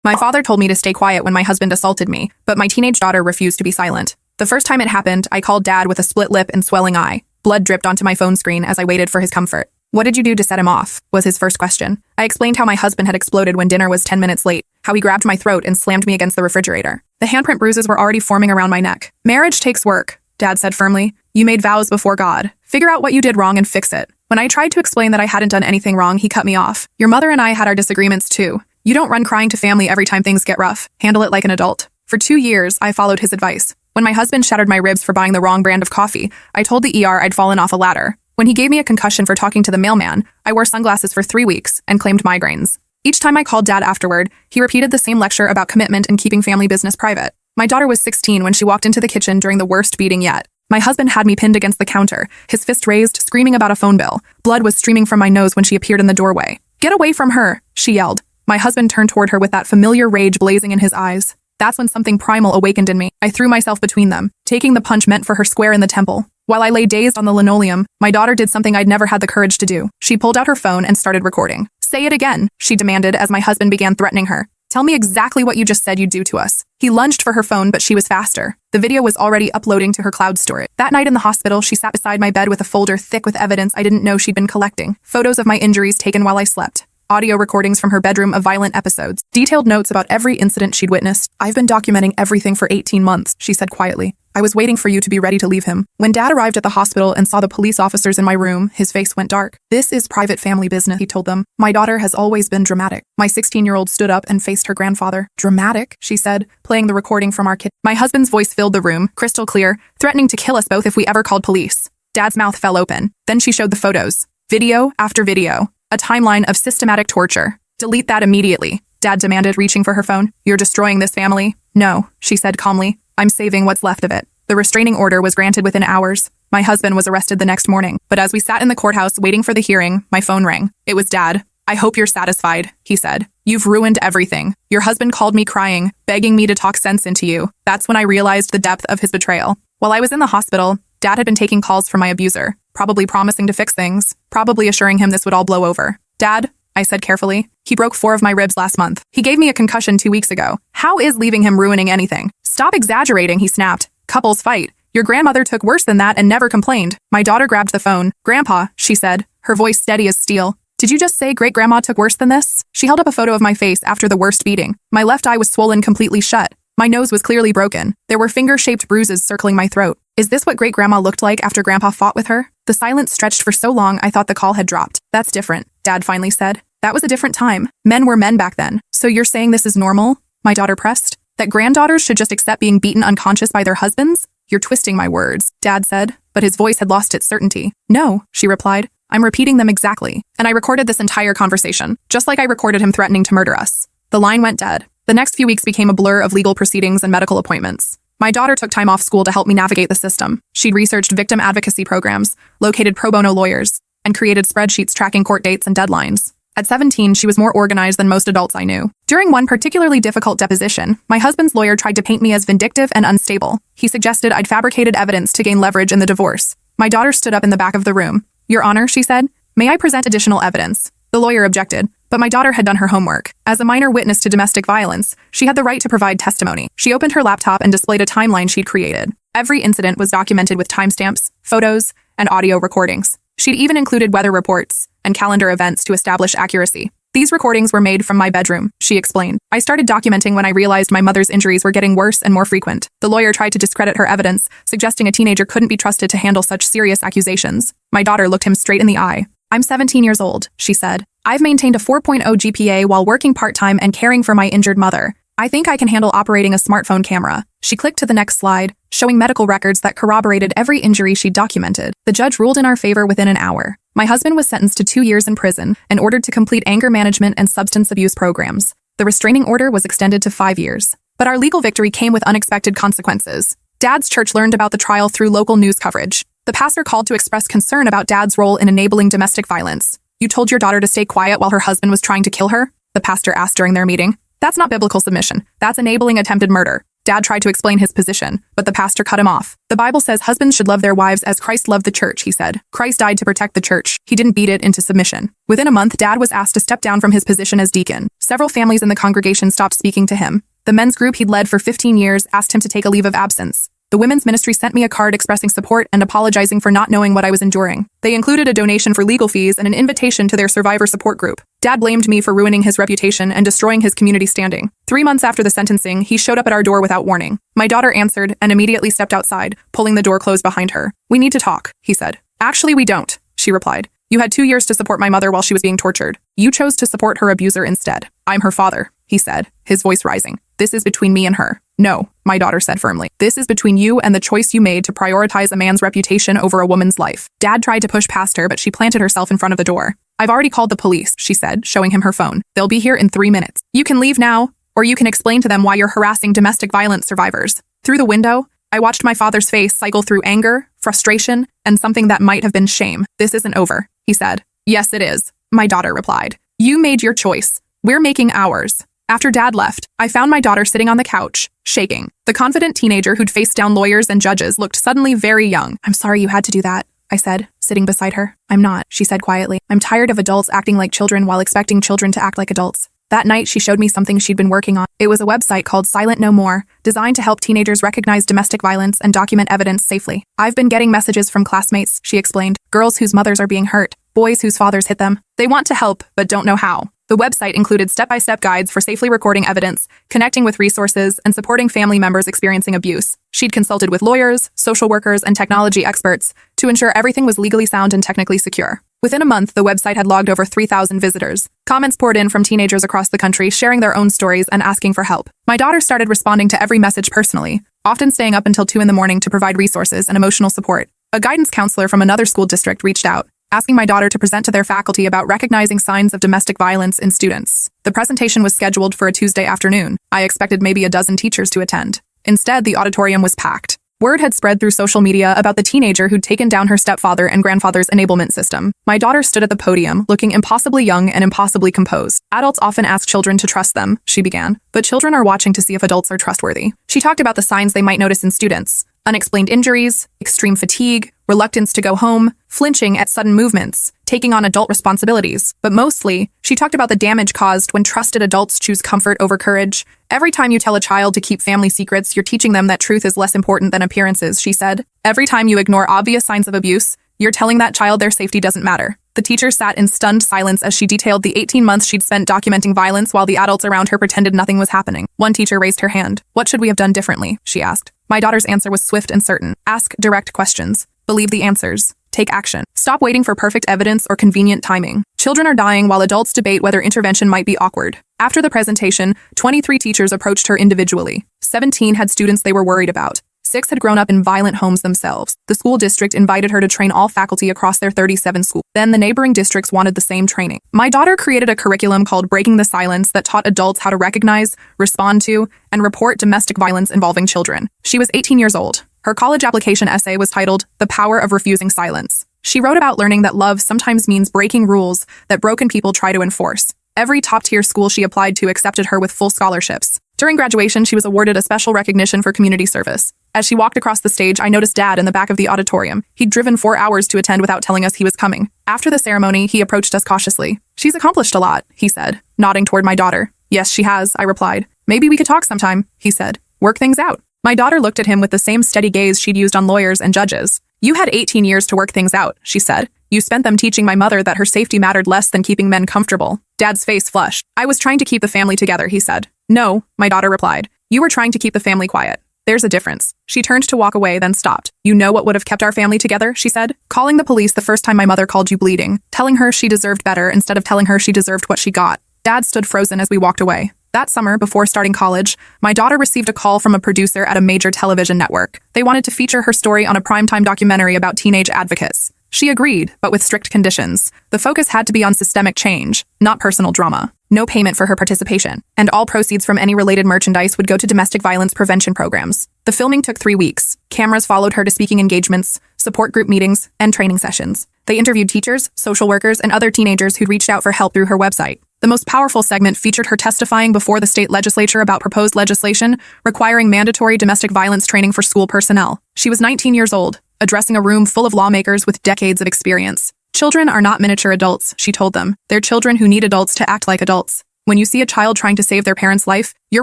My father told me to stay quiet when my husband assaulted me, but my teenage daughter refused to be silent. The first time it happened, I called Dad with a split lip and swelling eye. Blood dripped onto my phone screen as I waited for his comfort. What did you do to set him off? Was his first question. I explained how my husband had exploded when dinner was 10 minutes late, how he grabbed my throat and slammed me against the refrigerator. The handprint bruises were already forming around my neck. Marriage takes work, Dad said firmly. You made vows before God. Figure out what you did wrong and fix it. When I tried to explain that I hadn't done anything wrong, he cut me off. Your mother and I had our disagreements too. You don't run crying to family every time things get rough. Handle it like an adult. For 2 years, I followed his advice. When my husband shattered my ribs for buying the wrong brand of coffee, I told the ER I'd fallen off a ladder. When he gave me a concussion for talking to the mailman, I wore sunglasses for 3 weeks and claimed migraines. Each time I called Dad afterward, he repeated the same lecture about commitment and keeping family business private. My daughter was 16 when she walked into the kitchen during the worst beating yet. My husband had me pinned against the counter, his fist raised, screaming about a phone bill. Blood was streaming from my nose when she appeared in the doorway. Get away from her, she yelled. My husband turned toward her with that familiar rage blazing in his eyes. That's when something primal awakened in me. I threw myself between them, taking the punch meant for her square in the temple. While I lay dazed on the linoleum, my daughter did something I'd never had the courage to do. She pulled out her phone and started recording. Say it again, she demanded as my husband began threatening her. Tell me exactly what you just said you'd do to us. He lunged for her phone, but she was faster. The video was already uploading to her cloud storage. That night in the hospital, she sat beside my bed with a folder thick with evidence I didn't know she'd been collecting. Photos of my injuries taken while I slept. Audio recordings from her bedroom of violent episodes. Detailed notes about every incident she'd witnessed. I've been documenting everything for 18 months, she said quietly. I was waiting for you to be ready to leave him. When Dad arrived at the hospital and saw the police officers in my room, his face went dark. This is private family business, he told them. My daughter has always been dramatic. My 16-year-old stood up and faced her grandfather. Dramatic, she said, playing the recording from our kitchen. My husband's voice filled the room, crystal clear, threatening to kill us both if we ever called police. Dad's mouth fell open. Then she showed the photos. Video after video. A timeline of systematic torture. Delete that immediately, Dad demanded, reaching for her phone. You're destroying this family? No, she said calmly. I'm saving what's left of it. The restraining order was granted within hours. My husband was arrested the next morning. But as we sat in the courthouse waiting for the hearing, my phone rang. It was Dad. I hope you're satisfied, he said. You've ruined everything. Your husband called me crying, begging me to talk sense into you. That's when I realized the depth of his betrayal. While I was in the hospital, Dad had been taking calls from my abuser, probably promising to fix things, probably assuring him this would all blow over. Dad, I said carefully. He broke 4 of my ribs last month. He gave me a concussion 2 weeks ago. How is leaving him ruining anything? Stop exaggerating, he snapped. Couples fight. Your grandmother took worse than that and never complained. My daughter grabbed the phone. Grandpa, she said, her voice steady as steel. Did you just say great-grandma took worse than this? She held up a photo of my face after the worst beating. My left eye was swollen completely shut. My nose was clearly broken. There were finger-shaped bruises circling my throat. Is this what great-grandma looked like after Grandpa fought with her? The silence stretched for so long I thought the call had dropped. That's different, Dad finally said. That was a different time. Men were men back then. So you're saying this is normal? My daughter pressed. That granddaughters should just accept being beaten unconscious by their husbands? You're twisting my words, Dad said, but his voice had lost its certainty. No, she replied. I'm repeating them exactly. And I recorded this entire conversation, just like I recorded him threatening to murder us. The line went dead. The next few weeks became a blur of legal proceedings and medical appointments. My daughter took time off school to help me navigate the system. She'd researched victim advocacy programs, located pro bono lawyers, and created spreadsheets tracking court dates and deadlines. At 17, she was more organized than most adults I knew. During one particularly difficult deposition, my husband's lawyer tried to paint me as vindictive and unstable. He suggested I'd fabricated evidence to gain leverage in the divorce. My daughter stood up in the back of the room. Your Honor, she said, may I present additional evidence? The lawyer objected, but my daughter had done her homework. As a minor witness to domestic violence, she had the right to provide testimony. She opened her laptop and displayed a timeline she'd created. Every incident was documented with timestamps, photos, and audio recordings. She'd even included weather reports and calendar events to establish accuracy. These recordings were made from my bedroom, she explained. I started documenting when I realized my mother's injuries were getting worse and more frequent. The lawyer tried to discredit her evidence, suggesting a teenager couldn't be trusted to handle such serious accusations. My daughter looked him straight in the eye. I'm 17 years old, she said. I've maintained a 4.0 GPA while working part-time and caring for my injured mother. I think I can handle operating a smartphone camera. She clicked to the next slide, showing medical records that corroborated every injury she'd documented. The judge ruled in our favor within an hour. My husband was sentenced to 2 years in prison and ordered to complete anger management and substance abuse programs. The restraining order was extended to 5 years. But our legal victory came with unexpected consequences. Dad's church learned about the trial through local news coverage. The pastor called to express concern about Dad's role in enabling domestic violence. You told your daughter to stay quiet while her husband was trying to kill her? The pastor asked during their meeting. That's not biblical submission. That's enabling attempted murder. Dad tried to explain his position, but the pastor cut him off. The Bible says husbands should love their wives as Christ loved the church, he said. Christ died to protect the church. He didn't beat it into submission. Within a month, Dad was asked to step down from his position as deacon. Several families in the congregation stopped speaking to him. The men's group he'd led for 15 years asked him to take a leave of absence. The women's ministry sent me a card expressing support and apologizing for not knowing what I was enduring. They included a donation for legal fees and an invitation to their survivor support group. Dad blamed me for ruining his reputation and destroying his community standing. 3 months after the sentencing, he showed up at our door without warning. My daughter answered and immediately stepped outside, pulling the door closed behind her. "We need to talk," he said. "Actually, we don't," she replied. "You had 2 years to support my mother while she was being tortured. You chose to support her abuser instead. I'm her father," he said, his voice rising. "This is between me and her." "No," my daughter said firmly. "This is between you and the choice you made to prioritize a man's reputation over a woman's life." Dad tried to push past her, but she planted herself in front of the door. "I've already called the police," she said, showing him her phone. "They'll be here in 3 minutes. You can leave now, or you can explain to them why you're harassing domestic violence survivors." Through the window, I watched my father's face cycle through anger, frustration, and something that might have been shame. "This isn't over," he said. "Yes, it is," my daughter replied. "You made your choice. We're making ours." After Dad left, I found my daughter sitting on the couch, shaking. The confident teenager who'd faced down lawyers and judges looked suddenly very young. "I'm sorry you had to do that," I said, sitting beside her. "I'm not," she said quietly. "I'm tired of adults acting like children while expecting children to act like adults." That night, she showed me something she'd been working on. It was a website called Silent No More, designed to help teenagers recognize domestic violence and document evidence safely. "I've been getting messages from classmates," she explained. "Girls whose mothers are being hurt, boys whose fathers hit them. They want to help, but don't know how." The website included step-by-step guides for safely recording evidence, connecting with resources, and supporting family members experiencing abuse. She'd consulted with lawyers, social workers, and technology experts to ensure everything was legally sound and technically secure. Within a month, the website had logged over 3,000 visitors. Comments poured in from teenagers across the country, sharing their own stories and asking for help. My daughter started responding to every message personally, often staying up until 2 in the morning to provide resources and emotional support. A guidance counselor from another school district reached out, asking my daughter to present to their faculty about recognizing signs of domestic violence in students. The presentation was scheduled for a Tuesday afternoon. I expected maybe a dozen teachers to attend. Instead, the auditorium was packed. Word had spread through social media about the teenager who'd taken down her stepfather and grandfather's enablement system. My daughter stood at the podium, looking impossibly young and impossibly composed. "Adults often ask children to trust them," she began, "but children are watching to see if adults are trustworthy." She talked about the signs they might notice in students: unexplained injuries, extreme fatigue, reluctance to go home, flinching at sudden movements, taking on adult responsibilities. But mostly, she talked about the damage caused when trusted adults choose comfort over courage. "Every time you tell a child to keep family secrets, you're teaching them that truth is less important than appearances," she said. "Every time you ignore obvious signs of abuse, you're telling that child their safety doesn't matter." The teacher sat in stunned silence as she detailed the 18 months she'd spent documenting violence while the adults around her pretended nothing was happening. One teacher raised her hand. "What should we have done differently?" she asked. My daughter's answer was swift and certain. "Ask direct questions. Believe the answers. Take action. Stop waiting for perfect evidence or convenient timing. Children are dying while adults debate whether intervention might be awkward." After the presentation, 23 teachers approached her individually. 17 had students they were worried about. 6 had grown up in violent homes themselves. The school district invited her to train all faculty across their 37 schools. Then the neighboring districts wanted the same training. My daughter created a curriculum called Breaking the Silence that taught adults how to recognize, respond to, and report domestic violence involving children. She was 18 years old. Her college application essay was titled "The Power of Refusing Silence." She wrote about learning that love sometimes means breaking rules that broken people try to enforce. Every top-tier school she applied to accepted her with full scholarships. During graduation, she was awarded a special recognition for community service. As she walked across the stage, I noticed Dad in the back of the auditorium. He'd driven 4 hours to attend without telling us he was coming. After the ceremony, he approached us cautiously. "She's accomplished a lot," he said, nodding toward my daughter. "Yes, she has," I replied. "Maybe we could talk sometime," he said. "Work things out." My daughter looked at him with the same steady gaze she'd used on lawyers and judges. "You had 18 years to work things out," she said. "You spent them teaching my mother that her safety mattered less than keeping men comfortable." Dad's face flushed. "I was trying to keep the family together," he said. "No," my daughter replied. "You were trying to keep the family quiet. There's a difference." She turned to walk away, then stopped. "You know what would have kept our family together?" she said. "Calling the police the first time my mother called you bleeding. Telling her she deserved better instead of telling her she deserved what she got." Dad stood frozen as we walked away. That summer, before starting college, my daughter received a call from a producer at a major television network. They wanted to feature her story on a primetime documentary about teenage advocates. She agreed, but with strict conditions. The focus had to be on systemic change, not personal drama. No payment for her participation, and all proceeds from any related merchandise would go to domestic violence prevention programs. The filming took 3 weeks. Cameras followed her to speaking engagements, support group meetings, and training sessions. They interviewed teachers, social workers, and other teenagers who'd reached out for help through her website. The most powerful segment featured her testifying before the state legislature about proposed legislation requiring mandatory domestic violence training for school personnel. She was 19 years old, addressing a room full of lawmakers with decades of experience. Children are not miniature adults, she told them. They're children who need adults to act like adults. When you see a child trying to save their parent's life, your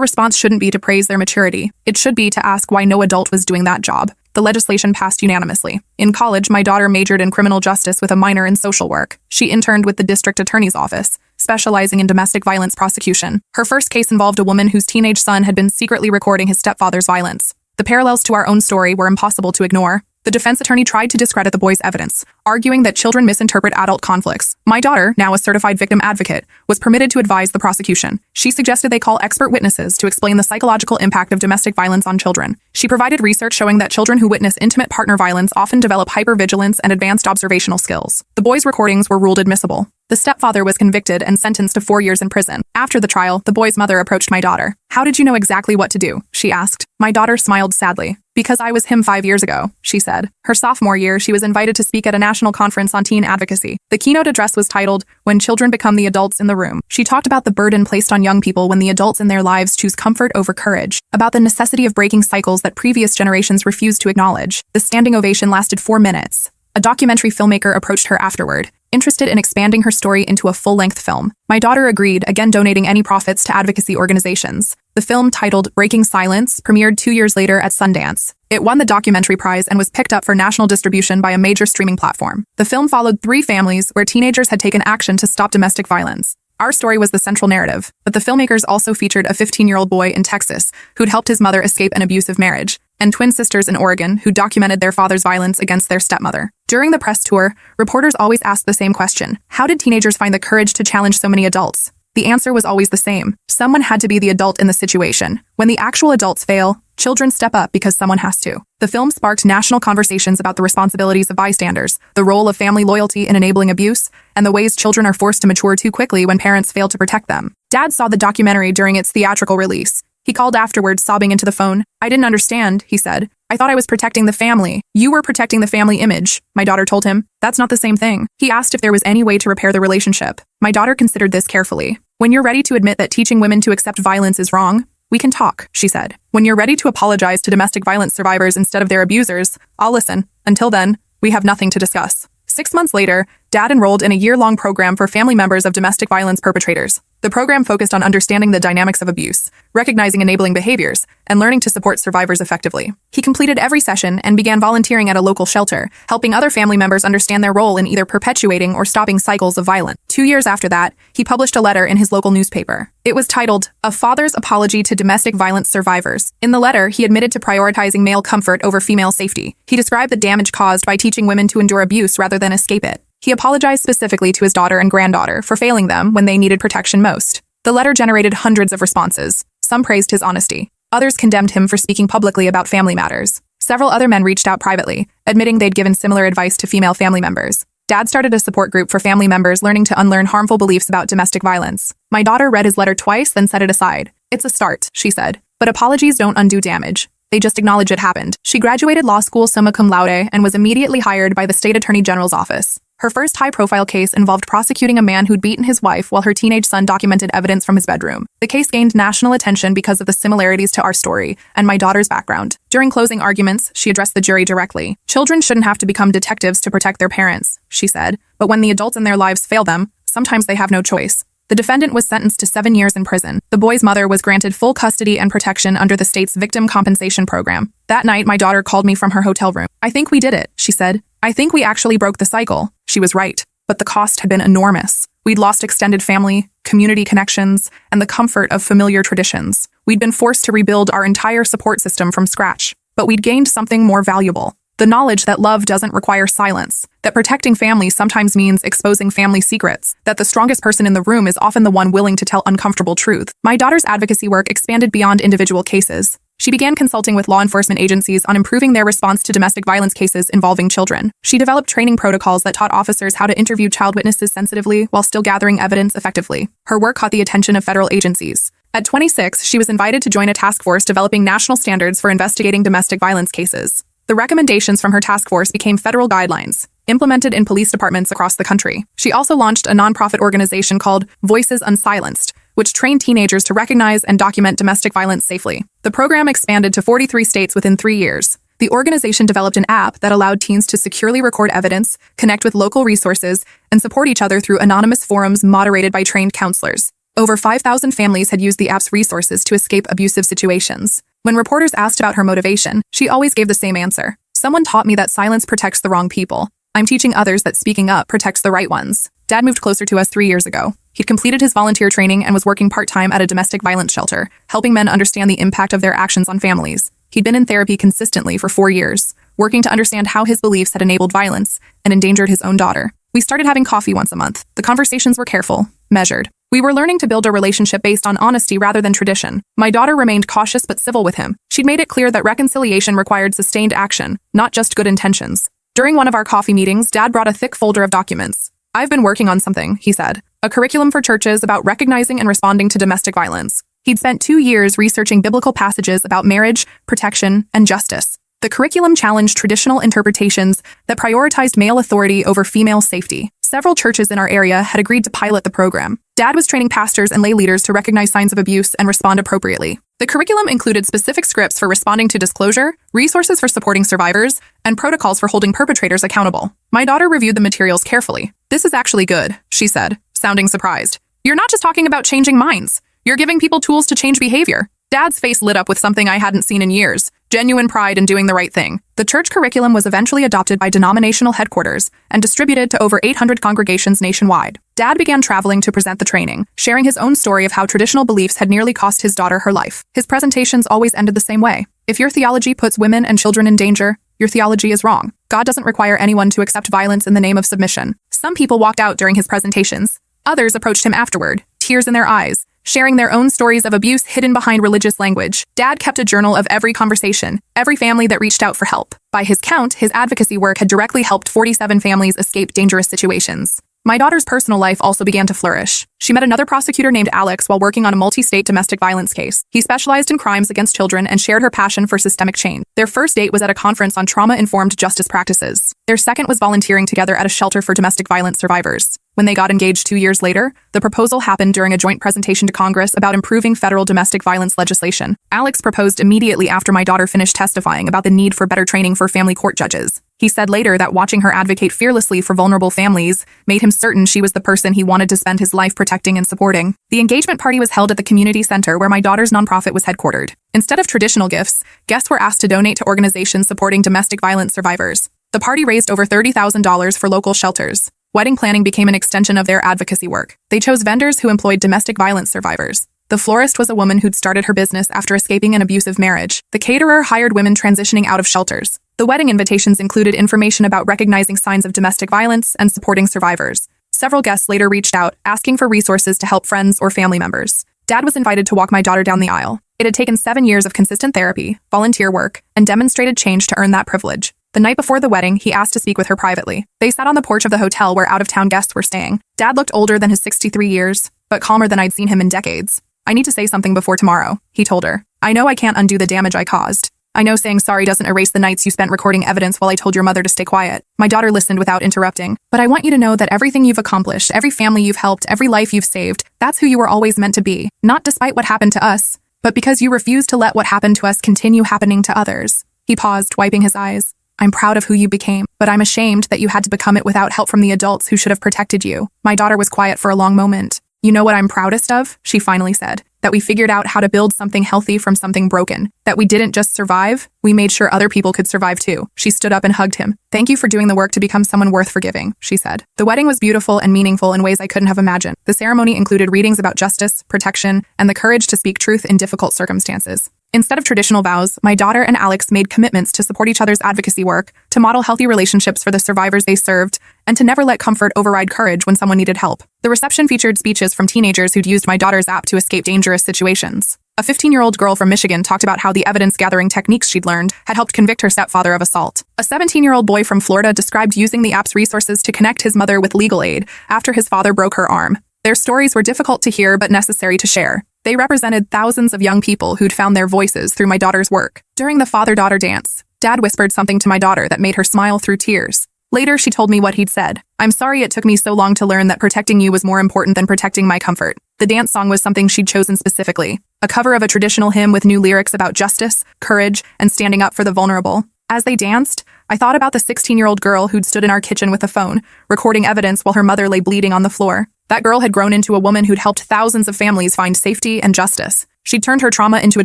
response shouldn't be to praise their maturity. It should be to ask why no adult was doing that job. The legislation passed unanimously. In college, my daughter majored in criminal justice with a minor in social work. She interned with the district attorney's office, specializing in domestic violence prosecution. Her first case involved a woman whose teenage son had been secretly recording his stepfather's violence. The parallels to our own story were impossible to ignore. The defense attorney tried to discredit the boy's evidence, arguing that children misinterpret adult conflicts. My daughter, now a certified victim advocate, was permitted to advise the prosecution. She suggested they call expert witnesses to explain the psychological impact of domestic violence on children. She provided research showing that children who witness intimate partner violence often develop hypervigilance and advanced observational skills. The boy's recordings were ruled admissible. The stepfather was convicted and sentenced to 4 years in prison. After the trial, the boy's mother approached my daughter. "How did you know exactly what to do?" she asked. My daughter smiled sadly. "Because I was him 5 years ago," she said. Her sophomore year, she was invited to speak at a national conference on teen advocacy. The keynote address was titled, "When Children Become the Adults in the Room." She talked about the burden placed on young people when the adults in their lives choose comfort over courage, about the necessity of breaking cycles that previous generations refused to acknowledge. The standing ovation lasted 4 minutes. A documentary filmmaker approached her afterward, interested in expanding her story into a full-length film. My daughter agreed, again donating any profits to advocacy organizations. The film, titled Breaking Silence, premiered 2 years later at Sundance. It won the documentary prize and was picked up for national distribution by a major streaming platform. The film followed 3 families where teenagers had taken action to stop domestic violence. Our story was the central narrative, but the filmmakers also featured a 15-year-old boy in Texas who'd helped his mother escape an abusive marriage, and twin sisters in Oregon who documented their father's violence against their stepmother. During the press tour, reporters always asked the same question: how did teenagers find the courage to challenge so many adults? The answer was always the same. Someone had to be the adult in the situation. When the actual adults fail, children step up because someone has to. The film sparked national conversations about the responsibilities of bystanders, the role of family loyalty in enabling abuse, and the ways children are forced to mature too quickly when parents fail to protect them. Dad saw the documentary during its theatrical release. He called afterwards, sobbing into the phone. "I didn't understand," he said. "I thought I was protecting the family." "You were protecting the family image," my daughter told him. "That's not the same thing." He asked if there was any way to repair the relationship. My daughter considered this carefully. "When you're ready to admit that teaching women to accept violence is wrong, we can talk," she said. "When you're ready to apologize to domestic violence survivors instead of their abusers, I'll listen. Until then, we have nothing to discuss." 6 months later, Dad enrolled in a year-long program for family members of domestic violence perpetrators. The program focused on understanding the dynamics of abuse, recognizing enabling behaviors, and learning to support survivors effectively. He completed every session and began volunteering at a local shelter, helping other family members understand their role in either perpetuating or stopping cycles of violence. 2 years after that, he published a letter in his local newspaper. It was titled, "A Father's Apology to Domestic Violence Survivors." In the letter, he admitted to prioritizing male comfort over female safety. He described the damage caused by teaching women to endure abuse rather than escape it. He apologized specifically to his daughter and granddaughter for failing them when they needed protection most. The letter generated hundreds of responses. Some praised his honesty. Others condemned him for speaking publicly about family matters. Several other men reached out privately, admitting they'd given similar advice to female family members. Dad started a support group for family members learning to unlearn harmful beliefs about domestic violence. My daughter read his letter twice, then set it aside. "It's a start," she said. "But apologies don't undo damage. They just acknowledge it happened." She graduated law school summa cum laude and was immediately hired by the state attorney general's office. Her first high-profile case involved prosecuting a man who'd beaten his wife while her teenage son documented evidence from his bedroom. The case gained national attention because of the similarities to our story and my daughter's background. During closing arguments, she addressed the jury directly. "Children shouldn't have to become detectives to protect their parents," she said. "But when the adults in their lives fail them, sometimes they have no choice." The defendant was sentenced to 7 years in prison. The boy's mother was granted full custody and protection under the state's victim compensation program. That night, my daughter called me from her hotel room. "I think we did it," she said. "I think we actually broke the cycle." She was right, but the cost had been enormous. We'd lost extended family, community connections, and the comfort of familiar traditions. We'd been forced to rebuild our entire support system from scratch, but we'd gained something more valuable. The knowledge that love doesn't require silence, that protecting family sometimes means exposing family secrets, that the strongest person in the room is often the one willing to tell uncomfortable truth. My daughter's advocacy work expanded beyond individual cases. She began consulting with law enforcement agencies on improving their response to domestic violence cases involving children. She developed training protocols that taught officers how to interview child witnesses sensitively while still gathering evidence effectively. Her work caught the attention of federal agencies. At 26, she was invited to join a task force developing national standards for investigating domestic violence cases. The recommendations from her task force became federal guidelines, implemented in police departments across the country. She also launched a nonprofit organization called Voices Unsilenced, which trained teenagers to recognize and document domestic violence safely. The program expanded to 43 states within 3 years. The organization developed an app that allowed teens to securely record evidence, connect with local resources, and support each other through anonymous forums moderated by trained counselors. Over 5,000 families had used the app's resources to escape abusive situations. When reporters asked about her motivation, she always gave the same answer. Someone taught me that silence protects the wrong people. I'm teaching others that speaking up protects the right ones. Dad moved closer to us 3 years ago. He'd completed his volunteer training and was working part-time at a domestic violence shelter, helping men understand the impact of their actions on families. He'd been in therapy consistently for 4 years, working to understand how his beliefs had enabled violence and endangered his own daughter. We started having coffee once a month. The conversations were careful, measured. We were learning to build a relationship based on honesty rather than tradition. My daughter remained cautious but civil with him. She'd made it clear that reconciliation required sustained action, not just good intentions. During one of our coffee meetings, Dad brought a thick folder of documents. "I've been working on something," he said. "A curriculum for churches about recognizing and responding to domestic violence." He'd spent 2 years researching biblical passages about marriage, protection, and justice. The curriculum challenged traditional interpretations that prioritized male authority over female safety. Several churches in our area had agreed to pilot the program. Dad was training pastors and lay leaders to recognize signs of abuse and respond appropriately. The curriculum included specific scripts for responding to disclosure, resources for supporting survivors, and protocols for holding perpetrators accountable. My daughter reviewed the materials carefully. "This is actually good," she said, sounding surprised. "You're not just talking about changing minds. You're giving people tools to change behavior." Dad's face lit up with something I hadn't seen in years: genuine pride in doing the right thing. The church curriculum was eventually adopted by denominational headquarters and distributed to over 800 congregations nationwide. Dad began traveling to present the training, sharing his own story of how traditional beliefs had nearly cost his daughter her life. His presentations always ended the same way: "If your theology puts women and children in danger, your theology is wrong. God doesn't require anyone to accept violence in the name of submission." Some people walked out during his presentations. Others approached him afterward, tears in their eyes, sharing their own stories of abuse hidden behind religious language. Dad kept a journal of every conversation, every family that reached out for help. By his count, his advocacy work had directly helped 47 families escape dangerous situations. My daughter's personal life also began to flourish. She met another prosecutor named Alex while working on a multi-state domestic violence case. He specialized in crimes against children and shared her passion for systemic change. Their first date was at a conference on trauma-informed justice practices. Their second was volunteering together at a shelter for domestic violence survivors. When they got engaged 2 years later, the proposal happened during a joint presentation to Congress about improving federal domestic violence legislation. Alex proposed immediately after my daughter finished testifying about the need for better training for family court judges. He said later that watching her advocate fearlessly for vulnerable families made him certain she was the person he wanted to spend his life protecting and supporting. The engagement party was held at the community center where my daughter's nonprofit was headquartered. Instead of traditional gifts, guests were asked to donate to organizations supporting domestic violence survivors. The party raised over $30,000 for local shelters. Wedding planning became an extension of their advocacy work. They chose vendors who employed domestic violence survivors. The florist was a woman who'd started her business after escaping an abusive marriage. The caterer hired women transitioning out of shelters. The wedding invitations included information about recognizing signs of domestic violence and supporting survivors. Several guests later reached out, asking for resources to help friends or family members. Dad was invited to walk my daughter down the aisle. It had taken 7 years of consistent therapy, volunteer work, and demonstrated change to earn that privilege. The night before the wedding, he asked to speak with her privately. They sat on the porch of the hotel where out-of-town guests were staying. Dad looked older than his 63 years, but calmer than I'd seen him in decades. "I need to say something before tomorrow," he told her. "I know I can't undo the damage I caused. I know saying sorry doesn't erase the nights you spent recording evidence while I told your mother to stay quiet." My daughter listened without interrupting. "But I want you to know that everything you've accomplished, every family you've helped, every life you've saved, that's who you were always meant to be. Not despite what happened to us, but because you refused to let what happened to us continue happening to others." He paused, wiping his eyes. "I'm proud of who you became, but I'm ashamed that you had to become it without help from the adults who should have protected you." My daughter was quiet for a long moment. "You know what I'm proudest of?" she finally said. "That we figured out how to build something healthy from something broken. That we didn't just survive, we made sure other people could survive too." She stood up and hugged him. "Thank you for doing the work to become someone worth forgiving," she said. The wedding was beautiful and meaningful in ways I couldn't have imagined. The ceremony included readings about justice, protection, and the courage to speak truth in difficult circumstances. Instead of traditional vows, my daughter and Alex made commitments to support each other's advocacy work, to model healthy relationships for the survivors they served, and to never let comfort override courage when someone needed help. The reception featured speeches from teenagers who'd used my daughter's app to escape dangerous situations. A 15-year-old girl from Michigan talked about how the evidence-gathering techniques she'd learned had helped convict her stepfather of assault. A 17-year-old boy from Florida described using the app's resources to connect his mother with legal aid after his father broke her arm. Their stories were difficult to hear but necessary to share. They represented thousands of young people who'd found their voices through my daughter's work. During the father-daughter dance, Dad whispered something to my daughter that made her smile through tears. Later, she told me what he'd said. "I'm sorry it took me so long to learn that protecting you was more important than protecting my comfort." The dance song was something she'd chosen specifically, a cover of a traditional hymn with new lyrics about justice, courage, and standing up for the vulnerable. As they danced, I thought about the 16-year-old girl who'd stood in our kitchen with a phone, recording evidence while her mother lay bleeding on the floor. That girl had grown into a woman who'd helped thousands of families find safety and justice. She'd turned her trauma into a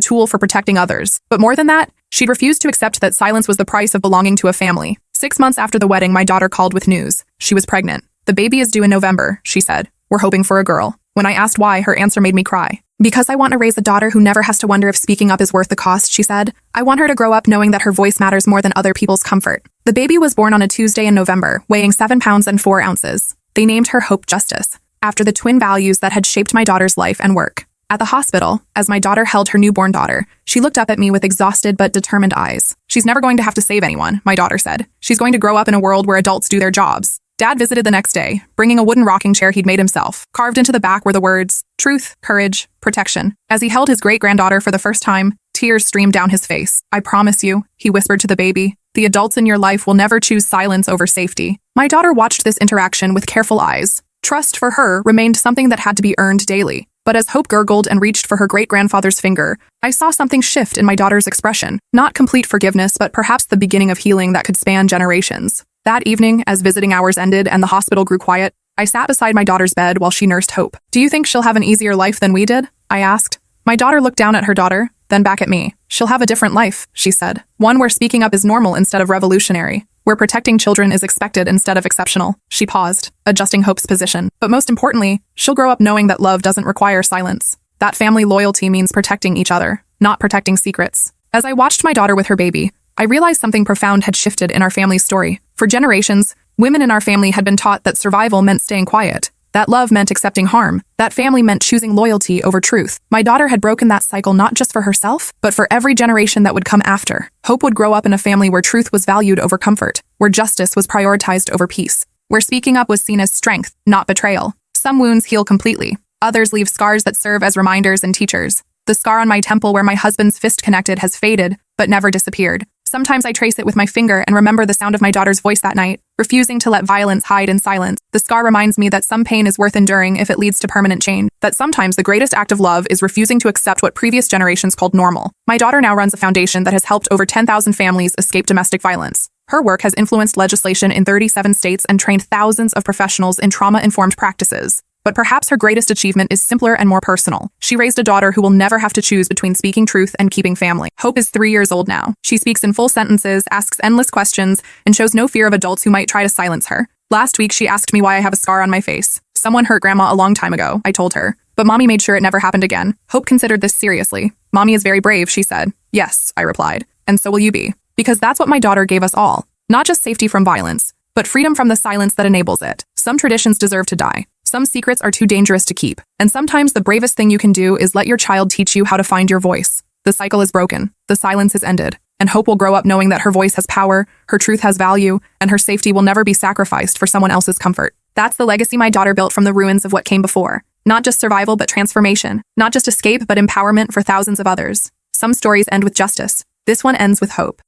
tool for protecting others. But more than that, she'd refused to accept that silence was the price of belonging to a family. 6 months after the wedding, my daughter called with news. She was pregnant. "The baby is due in November," she said. "We're hoping for a girl." When I asked why, her answer made me cry. "Because I want to raise a daughter who never has to wonder if speaking up is worth the cost," she said. "I want her to grow up knowing that her voice matters more than other people's comfort." The baby was born on a Tuesday in November, weighing 7 pounds and 4 ounces. They named her Hope Justice, after the twin values that had shaped my daughter's life and work. At the hospital, as my daughter held her newborn daughter, she looked up at me with exhausted but determined eyes. "She's never going to have to save anyone," my daughter said. "She's going to grow up in a world where adults do their jobs." Dad visited the next day, bringing a wooden rocking chair he'd made himself. Carved into the back were the words, "Truth, Courage, Protection." As he held his great-granddaughter for the first time, tears streamed down his face. "I promise you," he whispered to the baby, "the adults in your life will never choose silence over safety." My daughter watched this interaction with careful eyes. Trust for her remained something that had to be earned daily. But as Hope gurgled and reached for her great-grandfather's finger, I saw something shift in my daughter's expression. Not complete forgiveness, but perhaps the beginning of healing that could span generations. That evening, as visiting hours ended and the hospital grew quiet, I sat beside my daughter's bed while she nursed Hope. "Do you think she'll have an easier life than we did?" I asked. My daughter looked down at her daughter, then back at me. "She'll have a different life," she said. "One where speaking up is normal instead of revolutionary. Where protecting children is expected instead of exceptional." She paused, adjusting Hope's position. "But most importantly, she'll grow up knowing that love doesn't require silence. That family loyalty means protecting each other, not protecting secrets." As I watched my daughter with her baby, I realized something profound had shifted in our family's story. For generations, women in our family had been taught that survival meant staying quiet, that love meant accepting harm, that family meant choosing loyalty over truth. My daughter had broken that cycle not just for herself, but for every generation that would come after. Hope would grow up in a family where truth was valued over comfort, where justice was prioritized over peace, where speaking up was seen as strength, not betrayal. Some wounds heal completely. Others leave scars that serve as reminders and teachers. The scar on my temple where my husband's fist connected has faded, but never disappeared. Sometimes I trace it with my finger and remember the sound of my daughter's voice that night, refusing to let violence hide in silence. The scar reminds me that some pain is worth enduring if it leads to permanent change, that sometimes the greatest act of love is refusing to accept what previous generations called normal. My daughter now runs a foundation that has helped over 10,000 families escape domestic violence. Her work has influenced legislation in 37 states and trained thousands of professionals in trauma-informed practices. But perhaps her greatest achievement is simpler and more personal. She raised a daughter who will never have to choose between speaking truth and keeping family. Hope is 3 years old now. She speaks in full sentences, asks endless questions, and shows no fear of adults who might try to silence her. Last week, she asked me why I have a scar on my face. "Someone hurt Grandma a long time ago," I told her. "But Mommy made sure it never happened again." Hope considered this seriously. "Mommy is very brave," she said. "Yes," I replied. "And so will you be." Because that's what my daughter gave us all. Not just safety from violence, but freedom from the silence that enables it. Some traditions deserve to die. Some secrets are too dangerous to keep. And sometimes the bravest thing you can do is let your child teach you how to find your voice. The cycle is broken. The silence is ended. And Hope will grow up knowing that her voice has power, her truth has value, and her safety will never be sacrificed for someone else's comfort. That's the legacy my daughter built from the ruins of what came before. Not just survival, but transformation. Not just escape, but empowerment for thousands of others. Some stories end with justice. This one ends with hope.